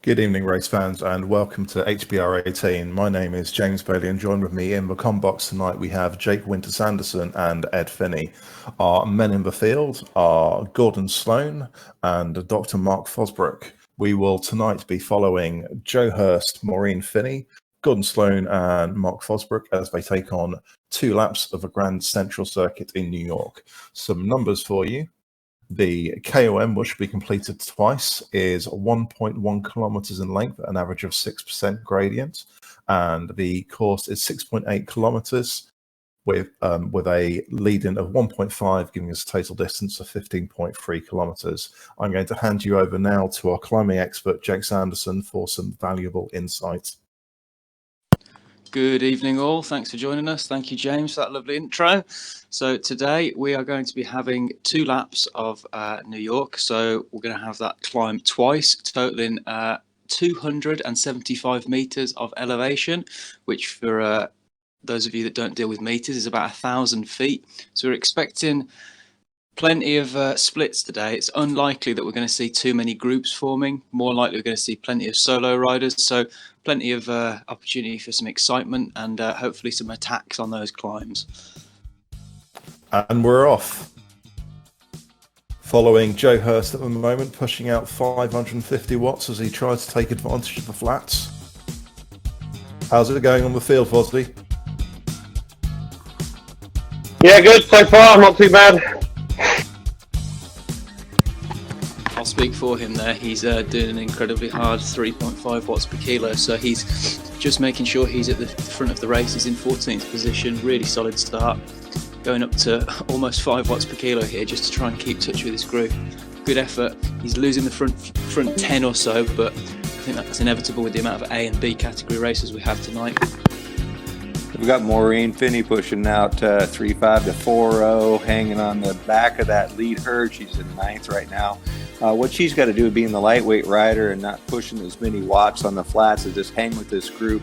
Good evening, race fans, and welcome to HBR18. My name is James Bailey, and joined with me in the combox tonight we have Jake Winter-Sanderson and Ed Finney. Our men in the field are Gordon Sloan and Dr. Mark Fosbrook. We will tonight be following Joe Hurst, Maureen Finney, Gordon Sloan and Mark Fosbrook as they take on 2 laps of a Grand Central Circuit in New York. Some numbers for you. The KOM, which will be completed twice, is 1.1 kilometers in length, an average of 6% gradient, and the course is 6.8 kilometers with a lead-in of 1.5, giving us a total distance of 15.3 kilometers. I'm going to hand you over now to our climbing expert, Jake Sanderson, for some valuable insights. Good evening all, thanks for joining us. Thank you, James, for that lovely intro. So today we are going to be having 2 laps of New York. So we're going to have that climb twice, totaling 275 meters of elevation, which for those of you that don't deal with meters is about 1,000 feet. So we're expecting plenty of splits today. It's unlikely that we're going to see too many groups forming. More likely we're going to see plenty of solo riders. So plenty of opportunity for some excitement and hopefully some attacks on those climbs. And we're off. Following Joe Hurst at the moment, pushing out 550 watts as he tries to take advantage of the flats. How's it going on the field, Fosby? Yeah, good so far, not too bad. I'll speak for him there. He's doing an incredibly hard 3.5 watts per kilo, so he's just making sure he's at the front of the race. He's in 14th position, really solid start, going up to almost 5 watts per kilo here just to try and keep touch with his group. Good effort. He's losing the front 10 or so, but I think that's inevitable with the amount of A and B category races we have tonight. We've got Maureen Finney pushing out 3.5 to 4.0, hanging on the back of that lead herd. She's in 9th right now. What she's got to do, being the lightweight rider and not pushing as many watts on the flats, is just hang with this group,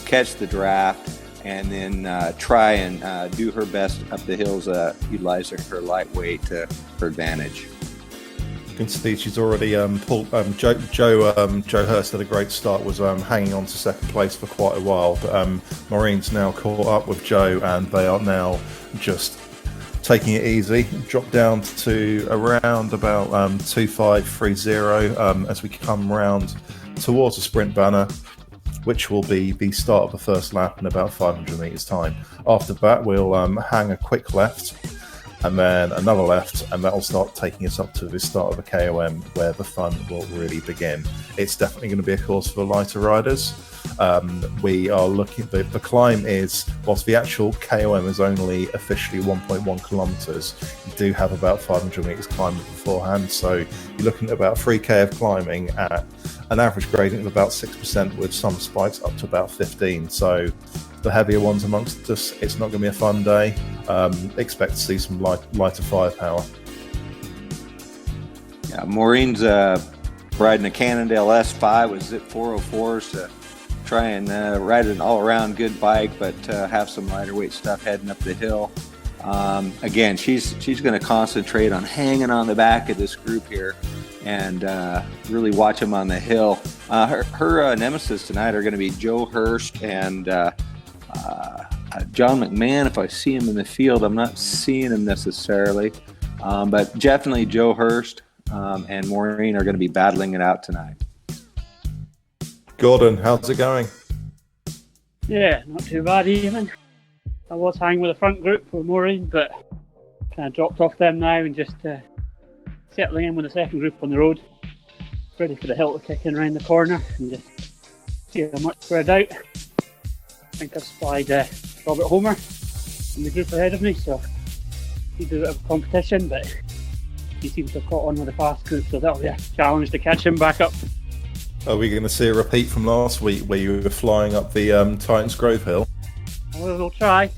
catch the draft, and then try and do her best up the hills, utilizing her lightweight to her advantage. You can see she's already pulled. Joe Hurst had a great start, was hanging on to second place for quite a while, but Maureen's now caught up with Joe, and they are now just taking it easy. Drop down to around about 2.530 as we come round towards the sprint banner, which will be the start of the first lap in about 500 meters time. After that, we'll hang a quick left, and then another left, and that'll start taking us up to the start of the KOM, where the fun will really begin. It's definitely going to be a course for the lighter riders. We are looking, the climb is, whilst the actual KOM is only officially 1.1 kilometers, you do have about 500 meters climbing beforehand, so you're looking at about 3k of climbing at an average gradient of about 6%, with some spikes up to about 15. So the heavier ones amongst us, it's not going to be a fun day. Expect to see some lighter firepower. Yeah, Maureen's riding a Cannondale S5 with Zip 404s to try and ride an all-around good bike, but have some lighter weight stuff heading up the hill. Again, she's going to concentrate on hanging on the back of this group here and really watch them on the hill. Her nemesis tonight are going to be Joe Hurst and John McMahon. If I see him in the field, I'm not seeing him necessarily, but definitely Joe Hurst and Maureen are going to be battling it out tonight. Gordon, how's it going? Yeah, not too bad even. I was hanging with the front group for Maureen, but kind of dropped off them now and just settling in with the second group on the road, ready for the hill to kick in around the corner and just see how much spread out. I think I've spied Robert Homer in the group ahead of me, so he's a bit of a competition, but he seems to have caught on with the fast group, so that'll be a challenge to catch him back up. Are we going to see a repeat from last week where you were flying up the Titans Grove Hill? Well, we'll try.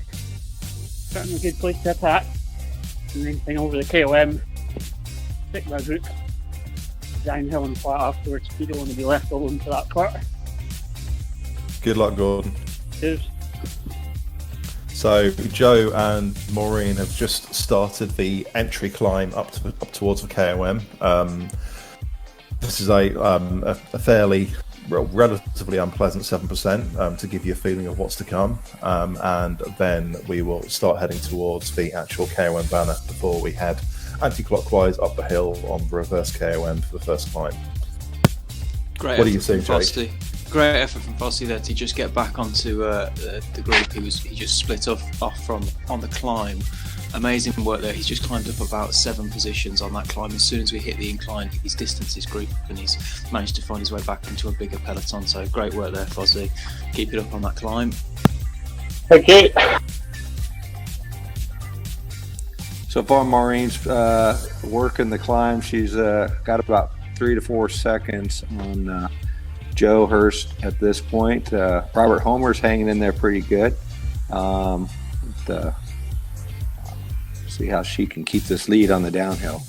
Certainly a good place to attack. And then thing over the KOM, stick my group downhill and flat afterwards. We don't want to be left alone for that part. Good luck, Gordon. Cheers. So Joe and Maureen have just started the entry climb up towards the KOM. This is a fairly relatively unpleasant 7% to give you a feeling of what's to come, and then we will start heading towards the actual KOM banner before we head anti-clockwise up the hill on the reverse KOM for the first climb. Great. What do you think, Jake? Great effort from Fossey there to just get back onto the group. He just split off from on the climb. Amazing work there. He's just climbed up about 7 positions on that climb. As soon as we hit the incline, he's distanced his group and he's managed to find his way back into a bigger peloton. So great work there, Fossey. Keep it up on that climb. Thank you. So far, Maureen's working the climb. She's got about 3 to 4 seconds on Joe Hurst at this point. Robert Homer's hanging in there pretty good. See how she can keep this lead on the downhill.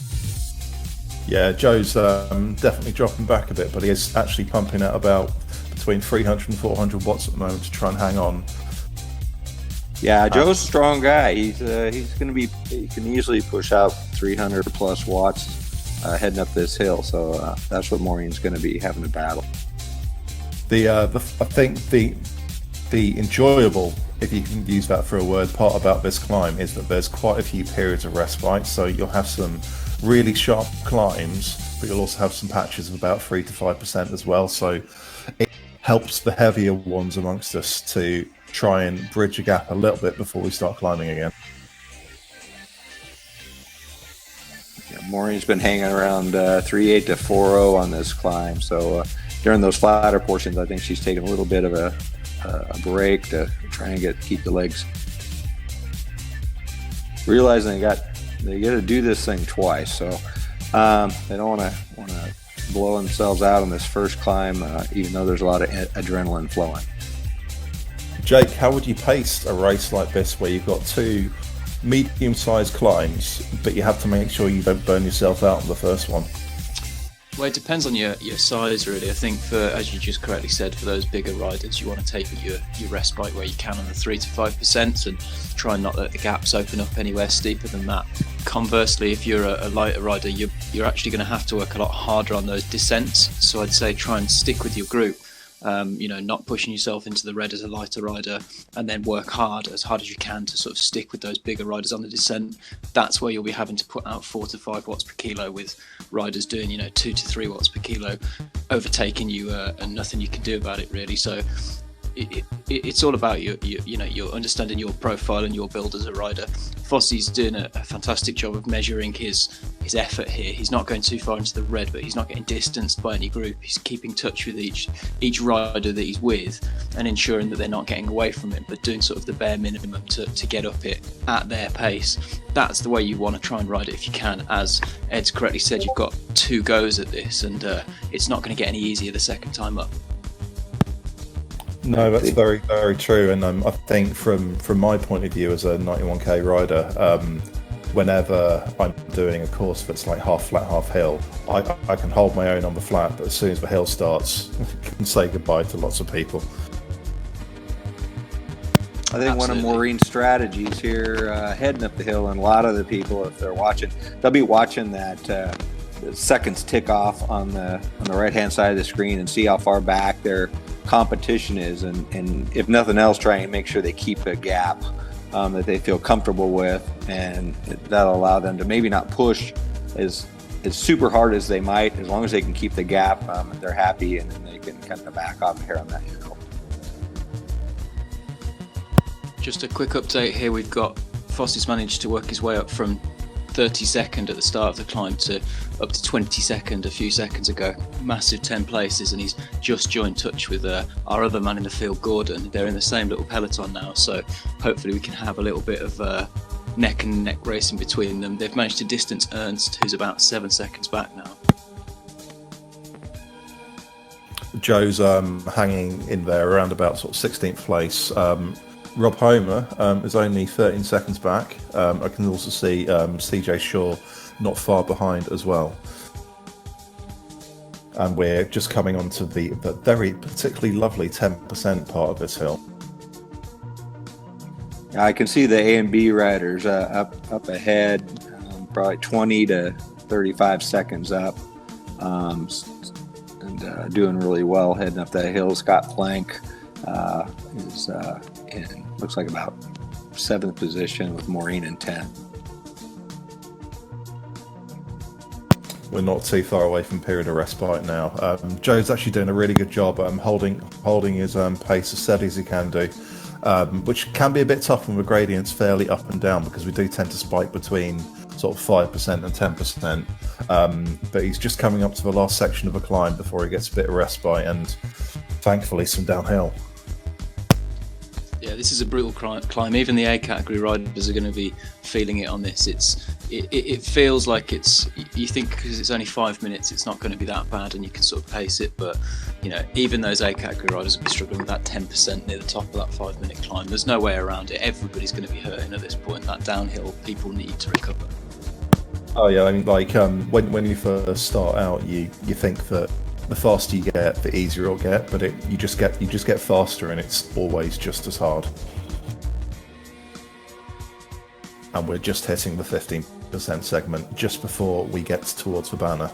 Yeah, Joe's definitely dropping back a bit, but he is actually pumping out about between 300 and 400 watts at the moment to try and hang on. Yeah, Joe's a strong guy. He's going to be. He can easily push out 300 plus watts heading up this hill. So that's what Maureen's going to be having to battle. I think the enjoyable, if you can use that for a word, part about this climb is that there's quite a few periods of respite. So you'll have some really sharp climbs, but you'll also have some patches of about 3 to 5% as well. So it helps the heavier ones amongst us to try and bridge a gap a little bit before we start climbing again. Yeah, Maureen's been hanging around 3.8 to 4.0 on this climb. So during those flatter portions, I think she's taking a little bit of a break to try and keep the legs. Realizing they got to do this thing twice, so they don't want to blow themselves out on this first climb, even though there's a lot of adrenaline flowing. Jake, how would you pace a race like this where you've got 2 medium-sized climbs, but you have to make sure you don't burn yourself out on the first one? Well, it depends on your size, really. I think as you just correctly said, for those bigger riders, you want to take your respite where you can on the 3 to 5% and try and not let the gaps open up anywhere steeper than that. Conversely, if you're a lighter rider, you're actually going to have to work a lot harder on those descents. So I'd say try and stick with your group. Not pushing yourself into the red as a lighter rider, and then work as hard as you can to sort of stick with those bigger riders on the descent. That's where you'll be having to put out 4 to 5 watts per kilo, with riders doing 2 to 3 watts per kilo, overtaking you, and nothing you can do about it really. So it's all about your understanding your profile and your build as a rider. Fossey's doing a fantastic job of measuring his effort here. He's not going too far into the red, but he's not getting distanced by any group. He's keeping touch with each rider that he's with and ensuring that they're not getting away from him, but doing sort of the bare minimum to get up it at their pace. That's the way you want to try and ride it if you can. As Ed's correctly said, you've got 2 goes at this, and it's not going to get any easier the second time up. No, that's very, very true. And I think from my point of view as a 91k rider, whenever I'm doing a course that's like half flat, half hill, I can hold my own on the flat, but as soon as the hill starts, I can say goodbye to lots of people. I think one of Maureen's strategies here, heading up the hill, and a lot of the people, if they're watching, they'll be watching that the seconds tick off on the right-hand side of the screen and see how far back their competition is, and if nothing else, try and make sure they keep a gap that they feel comfortable with, and that'll allow them to maybe not push as super hard as they might. As long as they can keep the gap, they're happy, and then they can kind of back off here on that hill. Just a quick update here. We've got Fossey's managed to work his way up from 32nd at the start of the climb to up to 22nd a few seconds ago. Massive 10 places, and he's just joined touch with our other man in the field, Gordon. They're in the same little peloton now, so hopefully we can have a little bit of neck and neck racing between them. They've managed to distance Ernst, who's about 7 seconds back now. Joe's hanging in there around about sort of 16th place. Rob Homer is only 13 seconds back. I can also see CJ Shaw not far behind as well. And we're just coming onto the very particularly lovely 10% part of this hill. I can see the A and B riders up ahead, probably 20 to 35 seconds up. and doing really well heading up that hill. Scott Plank is in, looks like about 7th position with Maureen in 10th. We're not too far away from period of respite now. Joe's actually doing a really good job holding his pace as steady as he can do, which can be a bit tough when the gradient's fairly up and down, because we do tend to spike between sort of 5% and 10%. But he's just coming up to the last section of a climb before he gets a bit of respite, and thankfully some downhill. Yeah, this is a brutal climb. Even the A category riders are going to be feeling it on this. It feels like you think because it's only 5 minutes, it's not going to be that bad, and you can sort of pace it. But even those A category riders will be struggling with that 10% near the top of that 5-minute climb. There's no way around it. Everybody's going to be hurting at this point. That downhill, people need to recover. Oh yeah, I mean, like when you first start out, you think that the faster you get, the easier it'll get, but you just get faster, and it's always just as hard. And we're just hitting the 15% segment just before we get towards the banner.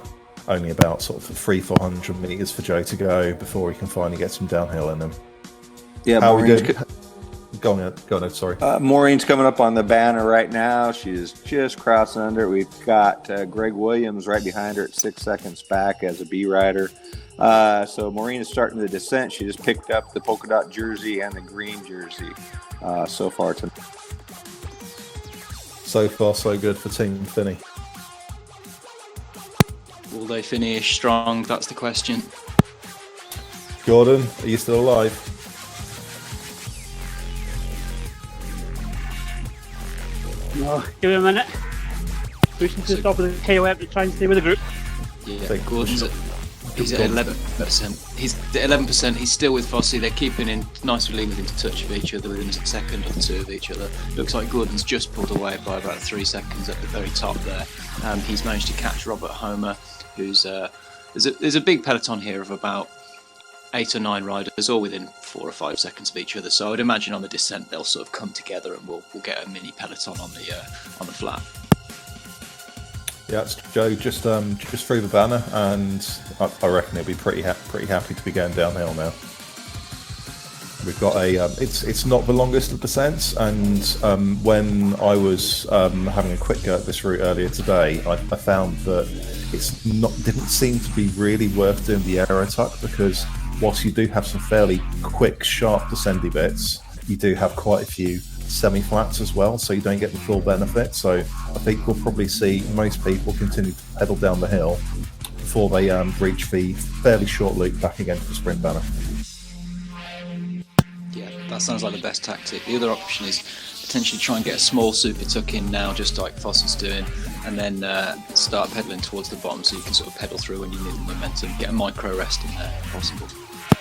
Only about sort of 300-400 meters for Joe to go before he can finally get some downhill in him. Yeah, how are we doing? Go on, sorry. Maureen's coming up on the banner right now. She's just crossing under. We've got Greg Williams right behind her at 6 seconds back as a B rider. So Maureen is starting the descent. She just picked up the polka dot jersey and the green jersey so far tonight. So far, so good for Team Finney. Will they finish strong? That's the question. Gordon, are you still alive? No, give him a minute. Pushing to the top of the KOM to try and stay with the group. Yeah, Gordon's he's at 11%. He's at 11%. He's still with Fossey. They're keeping in nicely within touch of each other, within a second or two of each other. Looks like Gordon's just pulled away by about 3 seconds at the very top there. He's managed to catch Robert Homer, who's there's a big peloton here of about 8 or 9 riders, all within 4 or 5 seconds of each other. So I would imagine on the descent they'll sort of come together, and we'll get a mini peloton on the flat. Yeah, it's Joe just through the banner, and I reckon he'll be pretty happy to be going downhill now. We've got it's not the longest of descents, and when I was having a quick go at this route earlier today, I found that didn't seem to be really worth doing the aero tuck, because whilst you do have some fairly quick, sharp descendy bits, you do have quite a few semi-flats as well, so you don't get the full benefit. So I think we'll probably see most people continue to pedal down the hill before they reach the fairly short loop back against the sprint banner. Yeah, that sounds like the best tactic. The other option is potentially try and get a small super tuck in now, just like Fossey's doing, and then start pedaling towards the bottom, so you can sort of pedal through when you need the momentum. Get a micro rest in there if possible.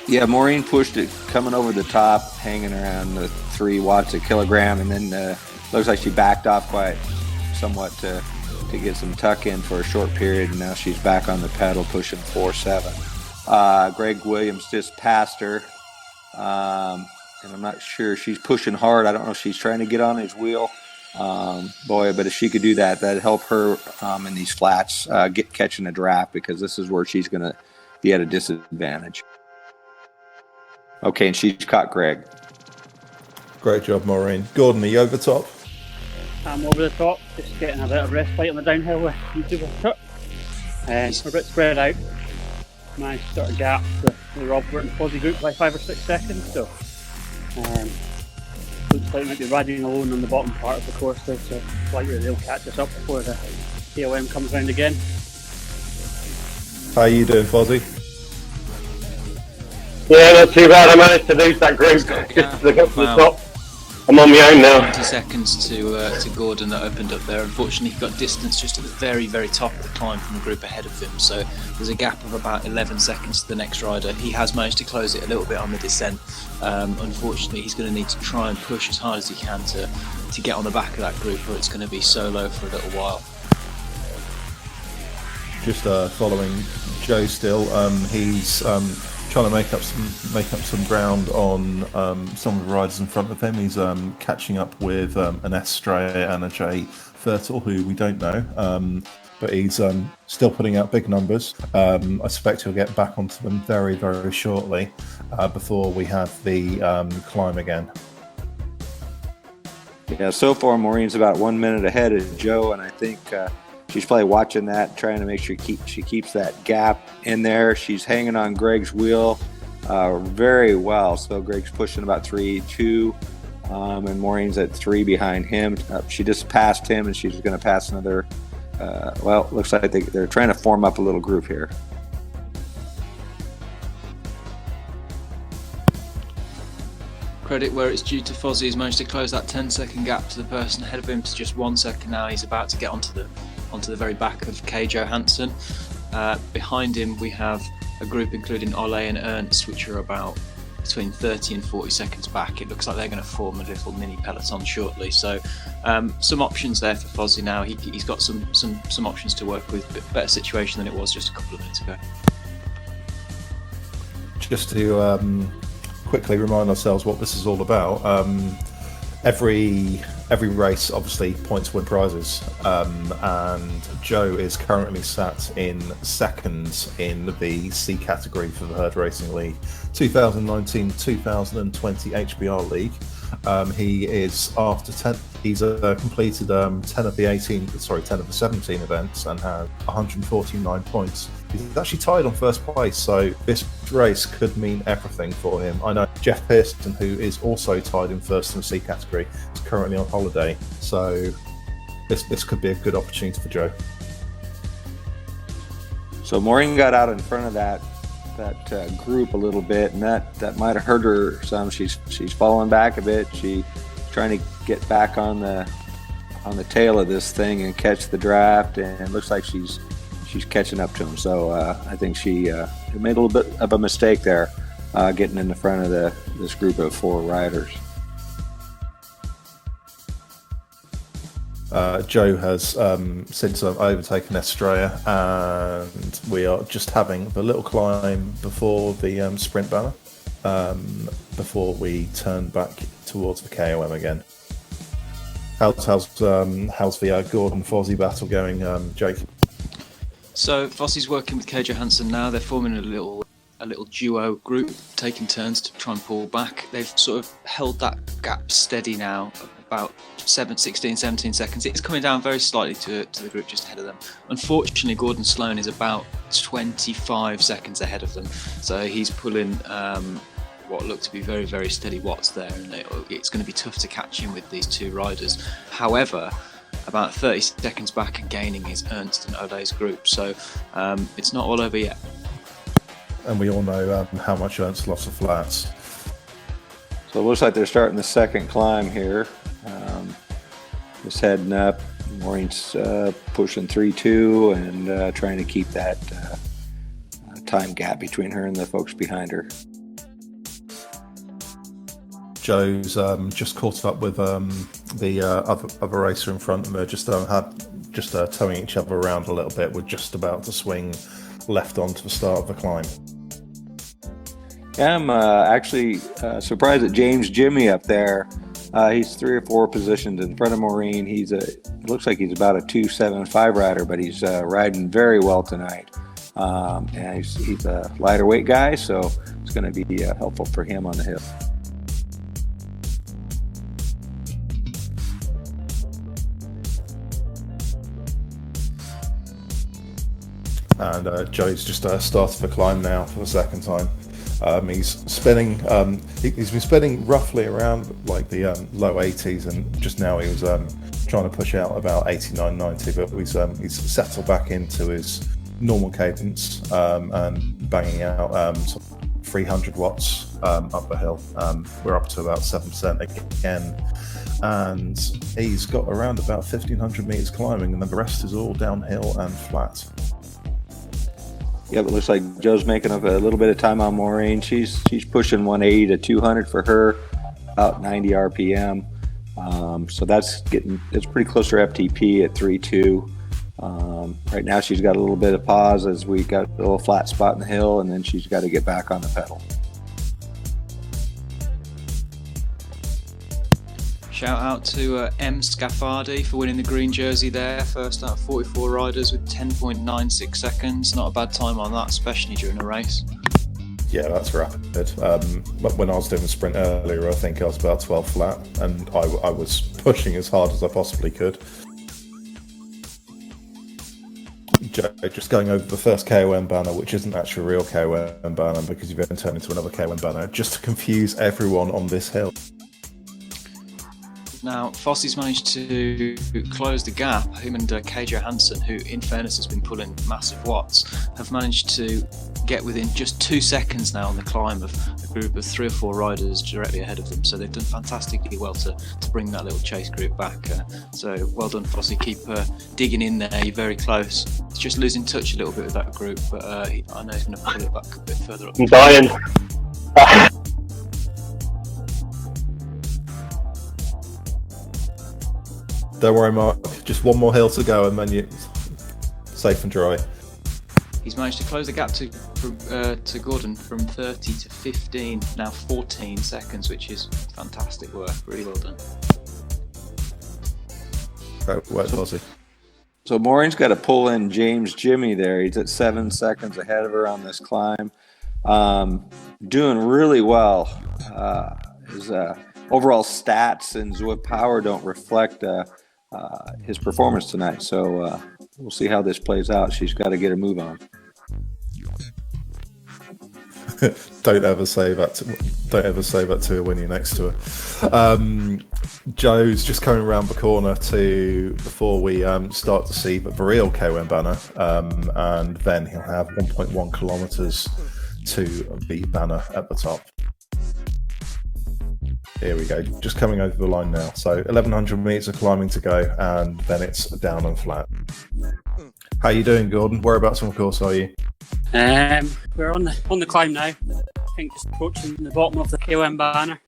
Yeah, Maureen pushed it coming over the top, hanging around the 3 watts a kilogram, and then looks like she backed off quite somewhat to get some tuck in for a short period, and now she's back on the pedal pushing 4.7. Greg Williams just passed her, and I'm not sure. She's pushing hard. I don't know if she's trying to get on his wheel. But if she could do that, that'd help her in these flats catching a draft, because this is where she's going to be at a disadvantage. Okay, and she's caught Greg. Great job, Maureen. Gordon, are you over the top? I'm over the top, just getting a bit of respite on the downhill with YouTube tuck. We're a bit spread out. Managed to sort of gap the Robert and Fozzie group by 5 or 6 seconds, so looks like I might be riding alone on the bottom part of the course there, so likely they'll catch us up before the KOM comes round again. How are you doing, Fozzie? Yeah, not too bad. I managed to lose that group just as I got to the top. I'm on my own now. 20 seconds to Gordon that opened up there. Unfortunately, he got distance just at the very, very top of the climb from the group ahead of him. So there's a gap of about 11 seconds to the next rider. He has managed to close it a little bit on the descent. Unfortunately, he's going to need to try and push as hard as he can to get on the back of that group, or it's going to be solo for a little while. Just following Joe still. He's trying to make up some ground on some of the riders in front of him. He's catching up with an S Stray and a J Fertile, who we don't know, but he's still putting out big numbers. I suspect he'll get back onto them very, very shortly before we have the climb again. Yeah, so far Maureen's about 1 minute ahead of Joe, and I think she's probably watching that, trying to make sure she keeps that gap in there. She's hanging on Greg's wheel very well. So Greg's pushing about 3.2, and Maureen's at 3 behind him. She just passed him, and she's going to pass another. Looks like they're trying to form up a little group here. Credit where it's due to Fozzie. He's managed to close that 10-second gap to the person ahead of him to just 1 second now. He's about to get onto the very back of Kay Johansson. Behind him we have a group including Ole and Ernst, which are about between 30 and 40 seconds back. It looks like they're going to form a little mini peloton shortly. So some options there for Fozzie now. He's got some options to work with, but better situation than it was just a couple of minutes ago. Just to quickly remind ourselves what this is all about. Every race, obviously, points win prizes, and Joe is currently sat in second in the C category for the Herd Racing League 2019-2020 HBR League. He is after 10. He's completed 10 of the 17 events and had 149 points. He's actually tied on first place, so this race could mean everything for him. I know Jeff Pearson, who is also tied in first in the C category, is currently on holiday, so this could be a good opportunity for Joe. So Maureen got out in front of that group a little bit, and that might have hurt her some. She's falling back a bit. She's trying to get back on the tail of this thing and catch the draft, and it looks like she's catching up to him. So I think she made a little bit of a mistake there, getting in the front of this group of 4 riders. Joe has since overtaken Estrella, and we are just having the little climb before the sprint banner, before we turn back towards the KOM again. How's the Gordon Fozzie battle going, Jake? So Fozzie's working with Kay Johansson now. They're forming a little duo group, taking turns to try and pull back. They've sort of held that gap steady now, about 16, 17 seconds. It's coming down very slightly to the group just ahead of them. Unfortunately, Gordon Sloan is about 25 seconds ahead of them, so he's pulling what look to be very, very steady watts there, and it's going to be tough to catch him with these 2 riders. However, about 30 seconds back and gaining is Ernst and Ole's group, so it's not all over yet. And we all know how much Ernst lost the flats. So it looks like they're starting the second climb here. Just heading up. Maureen's pushing 3.2 and trying to keep that time gap between her and the folks behind her. Joe's just caught up with the other racer in front of them. Just towing each other around a little bit. We're just about to swing left onto the start of the climb. Yeah, I'm actually surprised at James Jimmy up there. He's 3 or 4 positions in front of Maureen. It looks like he's about a 2.75 rider, but he's riding very well tonight. And he's a lighter weight guy, so it's going to be helpful for him on the hill. And Joe's just started the climb now for the second time. He's spinning. He's been spinning roughly around like the low 80s, and just now he was trying to push out about 89, 90. But he's settled back into his normal cadence and banging out 300 watts up the hill. We're up to about 7% again, and he's got around about 1,500 meters climbing, and then the rest is all downhill and flat. Yep, it looks like Joe's making up a little bit of time on Maureen. She's pushing 180 to 200 for her, about 90 RPM. So it's pretty close to her FTP at 3.2. Right now she's got a little bit of pause as we got a little flat spot in the hill, and then she's got to get back on the pedal. Shout out to M. Scaffardi for winning the green jersey there. First out of 44 riders with 10.96 seconds. Not a bad time on that, especially during a race. Yeah, that's rapid. When I was doing the sprint earlier, I think I was about 12 flat, and I was pushing as hard as I possibly could. Just going over the first KOM banner, which isn't actually a real KOM banner because you've been turned into another KOM banner, just to confuse everyone on this hill. Now, Fossey's managed to close the gap. Him and KJ Hansen, who in fairness has been pulling massive watts, have managed to get within just 2 seconds now on the climb of a group of 3 or 4 riders directly ahead of them. So they've done fantastically well to bring that little chase group back. So well done, Fossey. Keep digging in there. You're very close. It's just losing touch a little bit with that group, but I know he's going to pull it back a bit further up. I'm dying. Don't worry, Mark. Just one more hill to go, and then you're safe and dry. He's managed to close the gap to Gordon from 30 to 15, now 14 seconds, which is fantastic work. Really well done. Right, where's Ozzy? So Maureen's got to pull in James Jimmy there. He's at 7 seconds ahead of her on this climb. Doing really well. His overall stats and Zwift power don't reflect his performance tonight. So we'll see how this plays out. She's got to get her move on. Don't ever say that to her when you're next to her. Joe's just coming around the corner before we start to see the real KOM banner, and then he'll have 1.1 kilometers to the banner at the top. Here we go, just coming over the line now. So 1,100 meters of climbing to go, and then it's down and flat. How you doing, Gordon? Whereabouts on the course are you? We're on the climb now. I think just approaching the bottom of the KOM banner.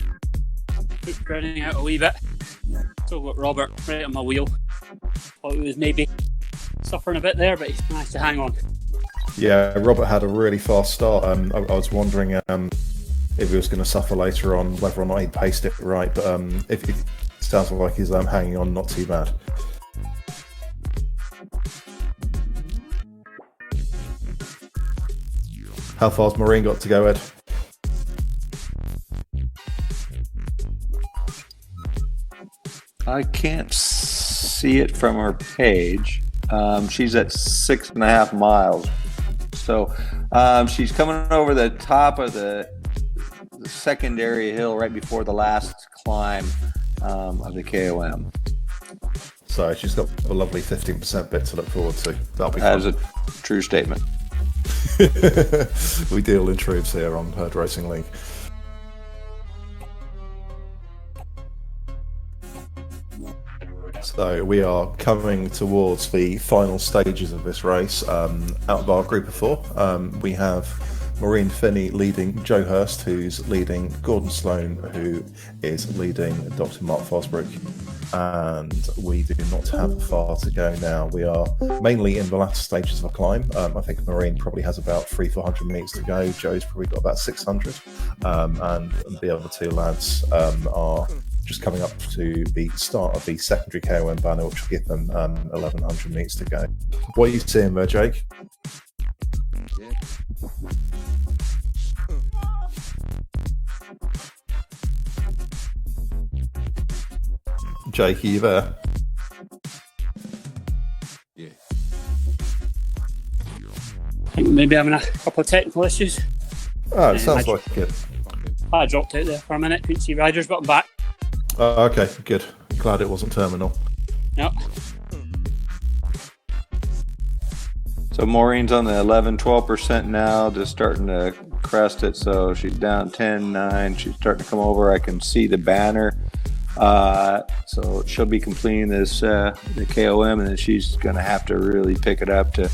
Keep spreading out a wee bit. Still got Robert right on my wheel. Thought he was maybe suffering a bit there, but he's managed to hang on. Yeah, Robert had a really fast start. I was wondering if he was going to suffer later on, whether or not he paced it right. But if it sounds like he's hanging on, not too bad. How far's Maureen got to go, Ed? I can't see it from her page. She's at 6.5 miles. So she's coming over the top of the secondary hill right before the last climb of the KOM. So she's got a lovely 15% bit to look forward to. That'll be fun. That is a true statement. We deal in troops here on Herd Racing League. So we are coming towards the final stages of this race. Out of our group of 4, we have Maureen Finney leading Joe Hurst, who's leading Gordon Sloan, who is leading Dr. Mark Fosbrook. And we do not have far to go now. We are mainly in the latter stages of a climb. I think Maureen probably has about 300-400 meters to go. Joe's probably got about 600. And the other 2 lads are just coming up to the start of the secondary KOM banner, which will give them 1,100 meters to go. What are you seeing there, Jake? Jake, are you there? Yeah. I think maybe having a couple of technical issues. Oh, it sounds like it. I dropped out there for a minute, couldn't see riders, but I'm back. Okay, good. Glad it wasn't terminal. Yep. So Maureen's on the 11-12% now, just starting to crest it. So she's down 10-9. She's starting to come over. I can see the banner. So she'll be completing this the KOM, and then she's going to have to really pick it up to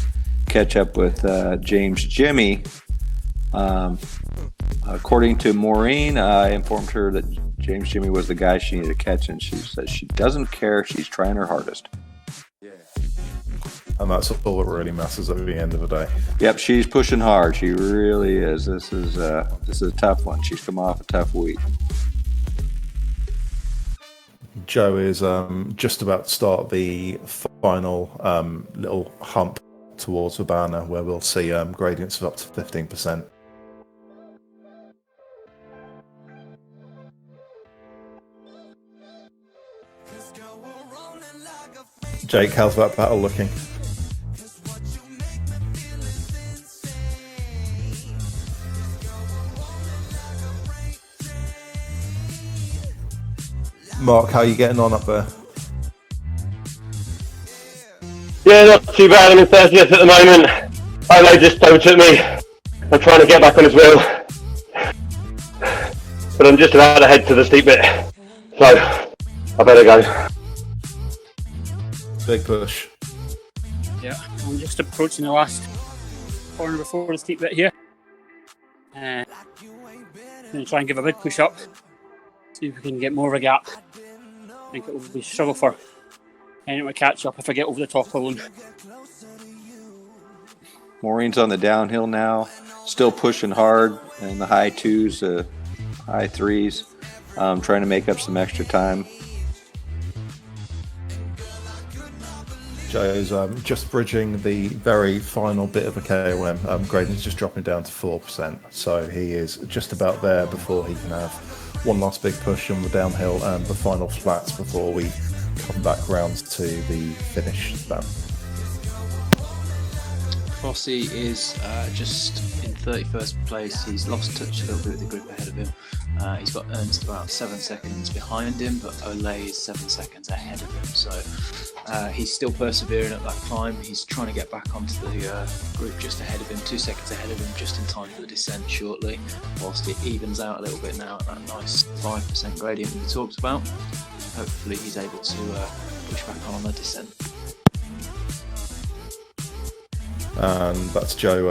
catch up with James Jimmy. According to Maureen, I informed her that James Jimmy was the guy she needed to catch, and she says she doesn't care. She's trying her hardest. And that's all that really matters at the end of the day. Yep, she's pushing hard. She really is. This is a tough one. She's come off a tough week. Joe is just about to start the final little hump towards the banner where we'll see gradients of up to 15%. Jake, how's that battle looking? Mark, how are you getting on up there? Yeah, not too bad. I'm in 30th at the moment. Ole just overtook me. I'm trying to get back on his wheel. But I'm just about to head to the steep bit. So, I better go. Big push. Yeah, I'm just approaching the last corner before the steep bit here. I'm going to try and give a big push up. See if we can get more of a gap. I think it will be a struggle for anyone to catch up if I get over the top of them. Maureen's on the downhill now, still pushing hard in the high 2s, high 3s, trying to make up some extra time. Joe's just bridging the very final bit of a KOM. Graydon's just dropping down to 4%, so he is just about there before he can have one last big push on the downhill and the final flats before we come back round to the finish span. Fossey is just in 31st place. He's lost touch a little bit with the group ahead of him. He's got Ernst about 7 seconds behind him, but Ole is 7 seconds ahead of him. So he's still persevering at that climb. He's trying to get back onto the group just ahead of him, 2 seconds ahead of him, just in time for the descent shortly, whilst it evens out a little bit now at that nice 5% gradient we talked about. Hopefully he's able to push back on the descent. And that's Joe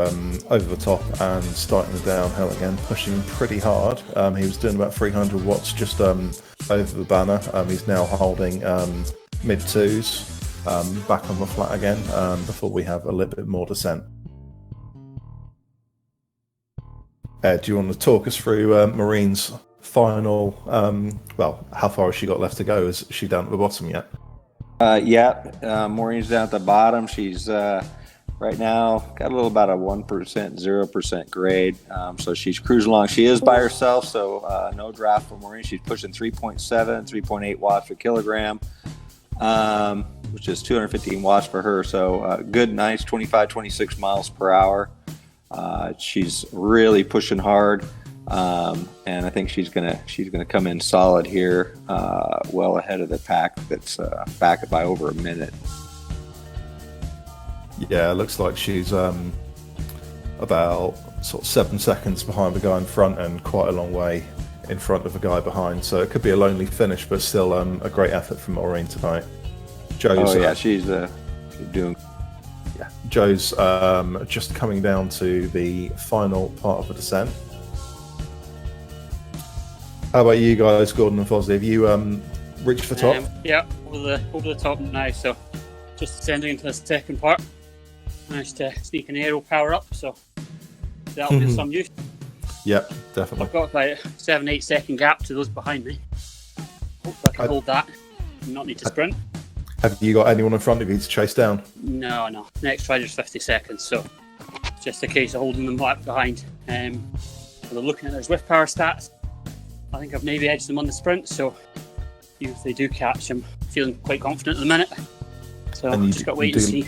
over the top and starting the downhill again, pushing pretty hard. He was doing about 300 watts just over the banner. He's now holding mid 2s back on the flat again before we have a little bit more descent. Ed, do you want to talk us through Maureen's final, how far has she got left to go? Is she down at the bottom yet? Maureen's down at the bottom. She's right now got a little about a 1%, 0% grade. So she's cruising along. She is by herself, so no draft for Maureen. She's pushing 3.7, 3.8 watts per kilogram, which is 215 watts for her. So good, nice 25, 26 miles per hour. She's really pushing hard. And I think she's gonna come in solid here, well ahead of the pack that's back by over a minute. Yeah, it looks like she's about sort of 7 seconds behind the guy in front and quite a long way in front of the guy behind. So it could be a lonely finish, but still a great effort from Maureen tonight. Joe's, she's doing. Yeah, Joe's just coming down to the final part of the descent. How about you guys, Gordon and Fosley? Have you reached the top? Yeah, over the top now. So just descending into the second part. Managed to sneak an aero power up, so that'll be of some use. Yep, definitely. I've got about a 7-8 second gap to those behind me. Hope I can hold that and not need to sprint. Have you got anyone in front of you to chase down? No. Next rider's 50 seconds, so it's just a case of holding them back behind. They're looking at their Zwift power stats. I think I've maybe edged them on the sprint, so if they do catch, I'm feeling quite confident at the minute. So I've just got to wait and see.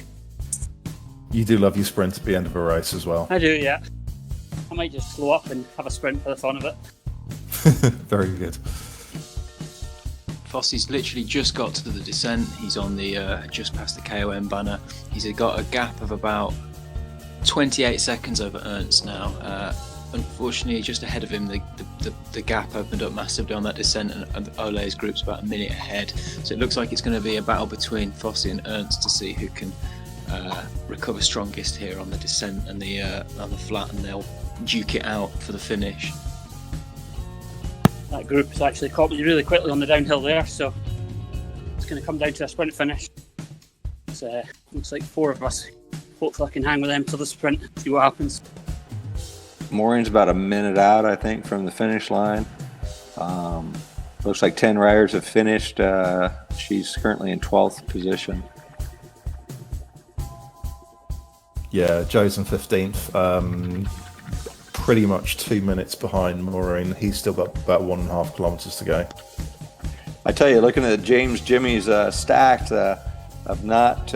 You do love your sprint at the end of a race as well. I do, yeah. I might just slow up and have a sprint for the fun of it. Very good. Fossey's literally just got to the descent. He's on the just past the KOM banner. He's got a gap of about 28 seconds over Ernst now. Unfortunately, just ahead of him, the gap opened up massively on that descent, and Ole's group's about a minute ahead. So it looks like it's going to be a battle between Fossey and Ernst to see who can recover strongest here on the descent and on the flat, and they'll duke it out for the finish. That group has actually caught me really quickly on the downhill there, so it's going to come down to a sprint finish. It looks like 4 of us. Hopefully I can hang with them till the sprint, see what happens. Maureen's about a minute out, I think, from the finish line. Looks like 10 riders have finished. She's currently in 12th position. Yeah, Joe's in 15th. Pretty much 2 minutes behind Maureen. He's still got about 1.5 kilometers to go. I tell you, looking at Jimmy's stacked of not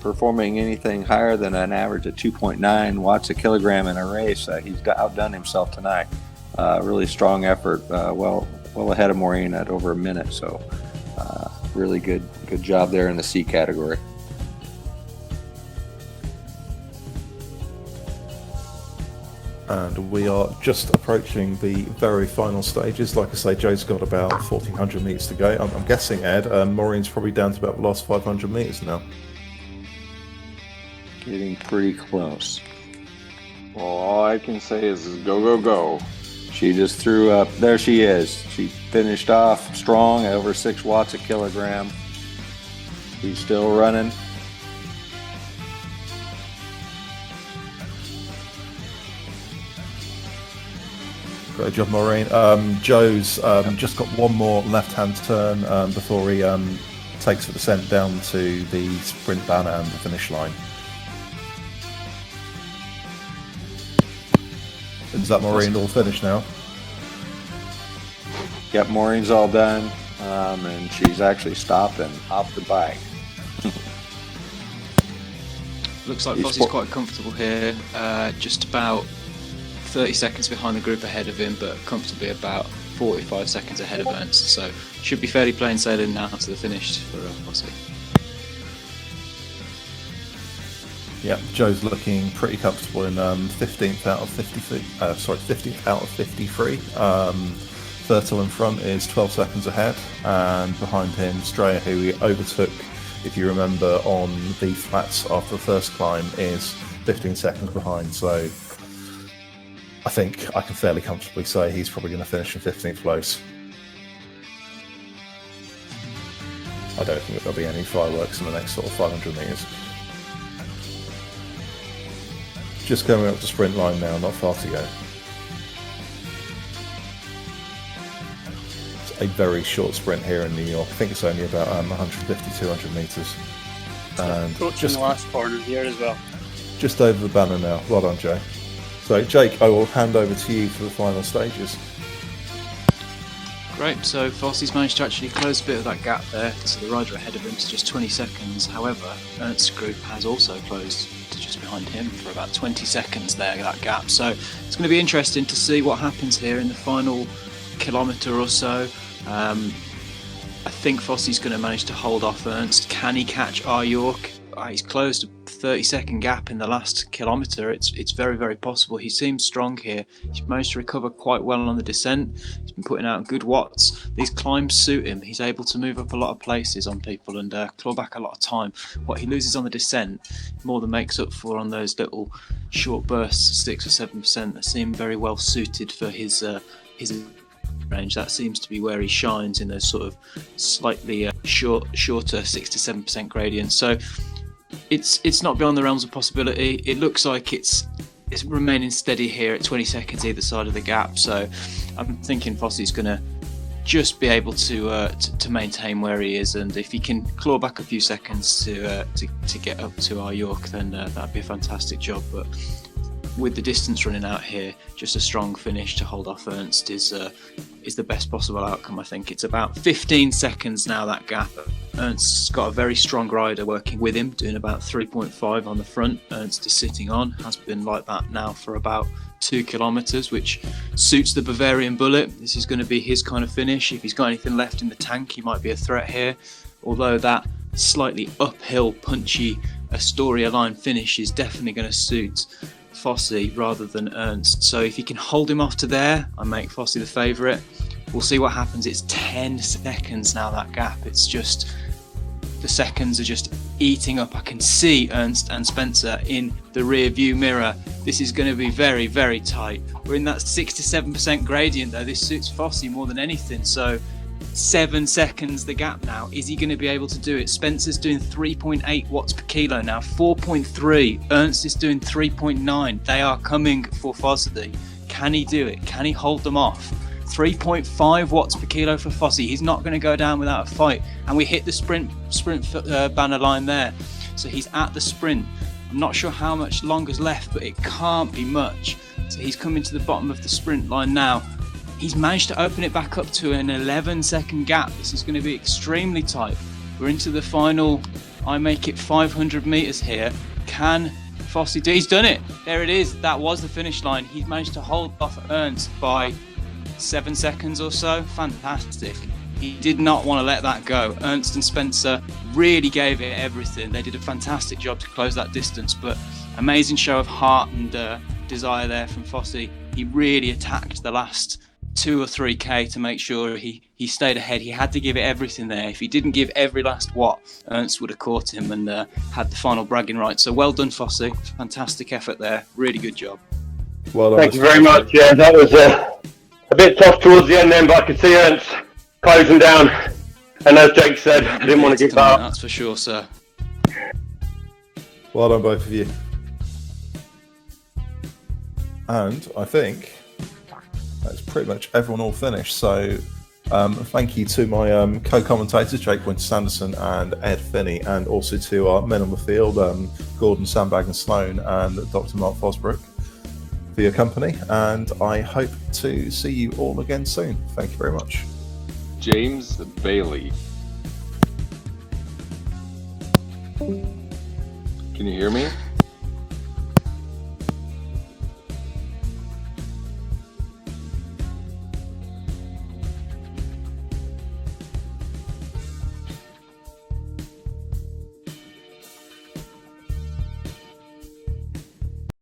performing anything higher than an average of 2.9 watts a kilogram in a race, he's outdone himself tonight. Really strong effort. Well ahead of Maureen at over a minute. So really good job there in the C category. And we are just approaching the very final stages. Like I say, Joe's got about 1,400 meters to go. I'm guessing, Ed, Maureen's probably down to about the last 500 meters now. Getting pretty close. Well, all I can say is go, go, go. She just threw up. There she is. She finished off strong at over 6 watts a kilogram. She's still running. Great job, Maureen. Joe's just got one more left-hand turn before he takes the descent down to the sprint banner and the finish line. Is that Maureen all finished now? Yep, Maureen's all done, and she's actually stopping off the bike. Looks like Fossey's quite comfortable here, just about 30 seconds behind the group ahead of him, but comfortably about 45 seconds ahead of Ernst. So should be fairly plain sailing now to the finish for Fossey. Yeah, Joe's looking pretty comfortable in 15th out of 53. 15th out of 53. Thurtle in front is 12 seconds ahead, and behind him, Straya, who he overtook, if you remember, on the flats after the first climb, is 15 seconds behind. So I think I can fairly comfortably say he's probably going to finish in 15th place. I don't think there'll be any fireworks in the next sort of 500 metres. Just coming up to sprint line now, not far to go. It's a very short sprint here in New York. I think it's only about 150, 200 metres. And approaching the last corner here as well. Just over the banner now. Well done, Jay. So, Jake, I will hand over to you for the final stages. Great, so Fossey's managed to actually close a bit of that gap there, so the rider ahead of him to just 20 seconds. However, Ernst's group has also closed to just behind him for about 20 seconds there, that gap. So it's going to be interesting to see what happens here in the final kilometre or so. I think Fossey's going to manage to hold off Ernst. Can he catch R. York? He's closed a 30-second gap in the last kilometre. It's very, very possible. He seems strong here. He's managed to recover quite well on the descent. He's been putting out good watts. These climbs suit him. He's able to move up a lot of places on people and claw back a lot of time. What he loses on the descent more than makes up for on those little short bursts, 6 or 7%, that seem very well suited for his range. That seems to be where he shines, in those sort of slightly shorter 6 to 7% gradients. So it's not beyond the realms of possibility. It looks like it's remaining steady here at 20 seconds either side of the gap. So I'm thinking Fossey's going to just be able to maintain where he is, and if he can claw back a few seconds to get up to our York, then that'd be a fantastic job. But with the distance running out here, just a strong finish to hold off Ernst is the best possible outcome. I think it's about 15 seconds now, that gap. Ernst's got a very strong rider working with him, doing about 3.5 on the front. Ernst is sitting on, has been like that now for about 2 kilometres, which suits the Bavarian Bullet. This is going to be his kind of finish. If he's got anything left in the tank, he might be a threat here. Although that slightly uphill, punchy Astoria line finish is definitely going to suit Fossey rather than Ernst. So if you can hold him off to there, I make Fossey the favourite. We'll see what happens. It's 10 seconds now, that gap. It's just, the seconds are just eating up. I can see Ernst and Spencer in the rear view mirror. This is going to be very, very tight. We're in that 6 to 7% gradient though. This suits Fossey more than anything. So 7 seconds the gap now. Is he going to be able to do it? Spencer's doing 3.8 watts per kilo now, 4.3. Ernst is doing 3.9. They are coming for Fossey. Can he do it? Can he hold them off? 3.5 watts per kilo for Fossey. He's not going to go down without a fight. And we hit the sprint banner line there. So he's at the sprint. I'm not sure how much longer's left, but it can't be much. So he's coming to the bottom of the sprint line now. He's managed to open it back up to an 11-second gap. This is going to be extremely tight. We're into the final, I make it 500 meters here. Can Fossey do? He's done it. There it is. That was the finish line. He's managed to hold off Ernst by 7 seconds or so. Fantastic. He did not want to let that go. Ernst and Spencer really gave it everything. They did a fantastic job to close that distance, but amazing show of heart and desire there from Fossey. He really attacked the last 2 or 3k to make sure he stayed ahead. He had to give it everything there. If he didn't give every last watt, Ernst would have caught him and had the final bragging right. So well done, Fossey. Fantastic effort there. Really good job. Well done. Thank you very much. Yeah, that was a bit tough towards the end then, but I could see Ernst closing down. And as Jake said, I didn't want to give that up. That's for sure, sir. Well done, both of you. And I think that's pretty much everyone all finished. So thank you to my co-commentators, Jake Winter-Sanderson and Ed Finney, and also to our men on the field, Gordon Sandbag and Sloan, and Dr. Mark Fosbrook, for your company. And I hope to see you all again soon. Thank you very much. James Bailey. Can you hear me?